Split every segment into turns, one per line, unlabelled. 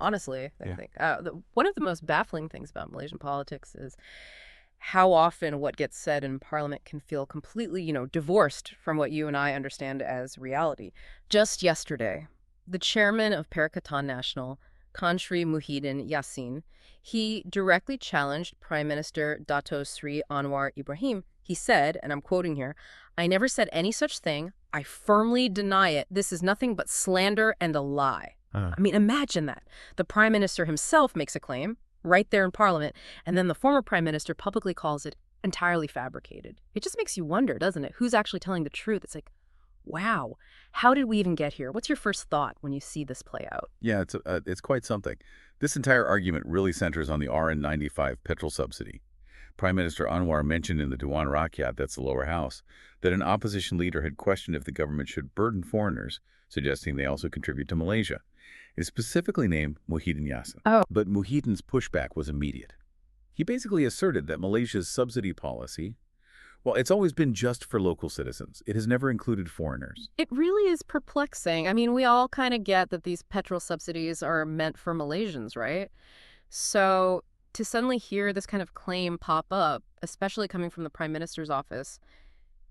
honestly, I
Yeah.
think. One of the most baffling things about Malaysian politics is how often what gets said in parliament can feel completely, divorced from what you and I understand as reality. Just yesterday, the chairman of Perikatan Nasional, Country Muhyiddin Yassin, he directly challenged Prime Minister Dato Sri Anwar Ibrahim. He said, and I'm quoting here, "I never said any such thing. I firmly deny it. This is nothing but slander and a lie."
Uh,
I mean, imagine that. The prime minister himself makes a claim right there in parliament, and then the former prime minister publicly calls it entirely fabricated. It just makes you wonder, doesn't it? Who's actually telling the truth? It's like, wow, how did we even get here? What's your first thought when you see this play out?
yeah, it's quite something. This entire argument really centers on the RN95 petrol subsidy. Prime Minister Anwar mentioned in the Dewan Rakyat, that's the lower house, that an opposition leader had questioned if the government should burden foreigners, suggesting they also contribute to Malaysia. It specifically named Muhyiddin Yassin.
Oh,
But Muhyiddin's pushback was immediate. He basically asserted that Malaysia's subsidy policy, well, it's always been just for local citizens. It has never included foreigners.
it really is perplexing. I mean, we all kind of get that these petrol subsidies are meant for Malaysians, right? So to suddenly hear this kind of claim pop up, especially coming from the prime minister's office,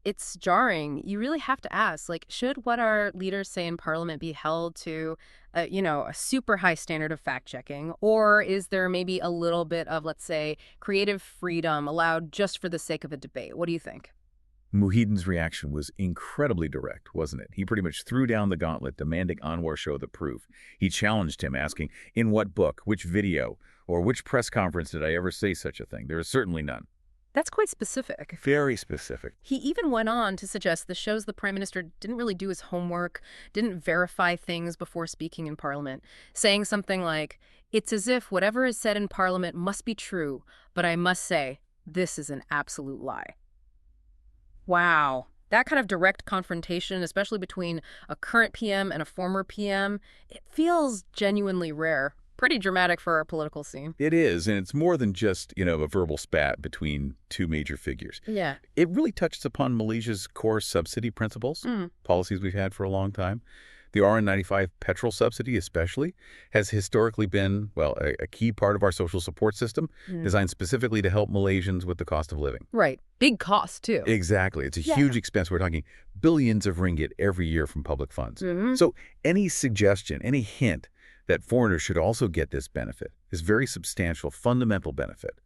it's jarring. You really have to ask, like, should what our leaders say in parliament be held to, a super high standard of fact checking? Or is there maybe a little bit of, let's say, creative freedom allowed just for the sake of a debate? What do you think?
Muhyiddin's reaction was incredibly direct, wasn't it? He pretty much threw down the gauntlet, demanding Anwar show the proof. He challenged him, asking, in what book, which video, or which press conference did I ever say such a thing? There is certainly none.
That's quite specific.
Very specific.
He even went on to suggest this shows the prime minister didn't really do his homework, didn't verify things before speaking in parliament, saying something like, "It's as if whatever is said in parliament must be true, but I must say, this is an absolute lie." Wow. That kind of direct confrontation, especially between a current PM and a former PM, it feels genuinely rare. Pretty dramatic for our political scene.
It is, and it's more than just, a verbal spat between two major figures.
Yeah.
It really touches upon Malaysia's core subsidy principles, policies we've had for a long time. The RN95 petrol subsidy especially has historically been, well, a key part of our social support system, designed specifically to help Malaysians with the cost of living.
Right. Big cost, too.
Exactly. It's a
Yeah.
huge expense. We're talking billions of ringgit every year from public funds. So any suggestion, any hint that foreigners should also get this benefit, this very substantial, fundamental benefit,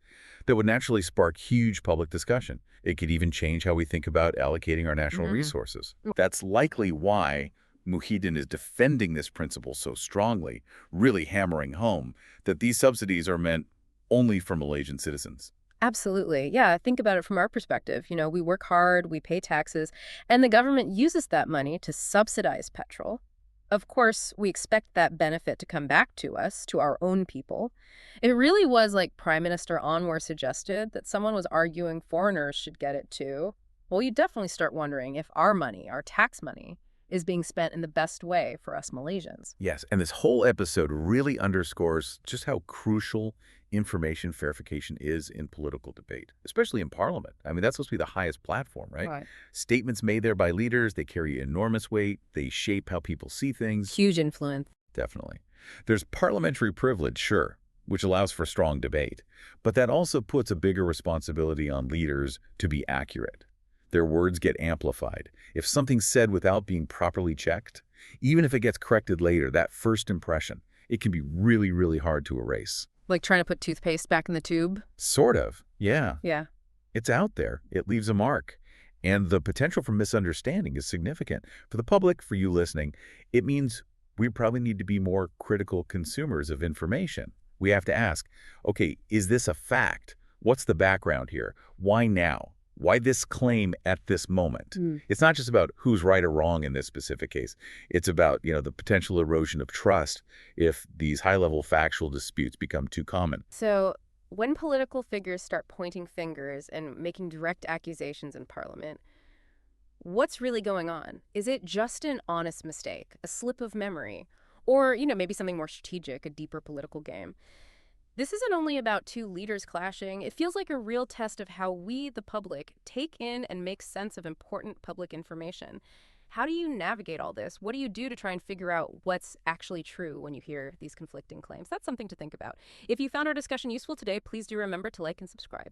that would naturally spark huge public discussion. It could even change how we think about allocating our national resources. That's likely why Muhyiddin is defending this principle so strongly, really hammering home that these subsidies are meant only for Malaysian citizens.
Absolutely. Yeah, think about it from our perspective. We work hard, we pay taxes, and the government uses that money to subsidize petrol. Of course, we expect that benefit to come back to us, to our own people. It really was like Prime Minister Anwar suggested that someone was arguing foreigners should get it too. Well, you definitely start wondering if our money, our tax money, is being spent in the best way for us Malaysians.
Yes, and this whole episode really underscores just how crucial information verification is in political debate, especially in Parliament. I mean, that's supposed to be the highest platform, right?
Right.
Statements made there by leaders, they carry enormous weight. They shape how people see things.
Huge influence.
Definitely. There's parliamentary privilege, sure, which allows for strong debate. But that also puts a bigger responsibility on leaders to be accurate. Their words get amplified. If something's said without being properly checked, even if it gets corrected later, that first impression, it can be really, really hard to erase.
Like trying to put toothpaste back in the tube?
Sort of, yeah.
Yeah.
It's out there. It leaves a mark. And the potential for misunderstanding is significant. For the public, for you listening, it means we probably need to be more critical consumers of information. We have to ask, okay, is this a fact? What's the background here? Why now? Why this claim at this moment? It's not just about who's right or wrong in this specific case. It's about, the potential erosion of trust if these high-level factual disputes become too common.
So when political figures start pointing fingers and making direct accusations in parliament, what's really going on? Is it just an honest mistake, a slip of memory, or, maybe something more strategic, a deeper political game? This isn't only about two leaders clashing. It feels like a real test of how we, the public, take in and make sense of important public information. How do you navigate all this? What do you do to try and figure out what's actually true when you hear these conflicting claims? That's something to think about. If you found our discussion useful today, please do remember to like and subscribe.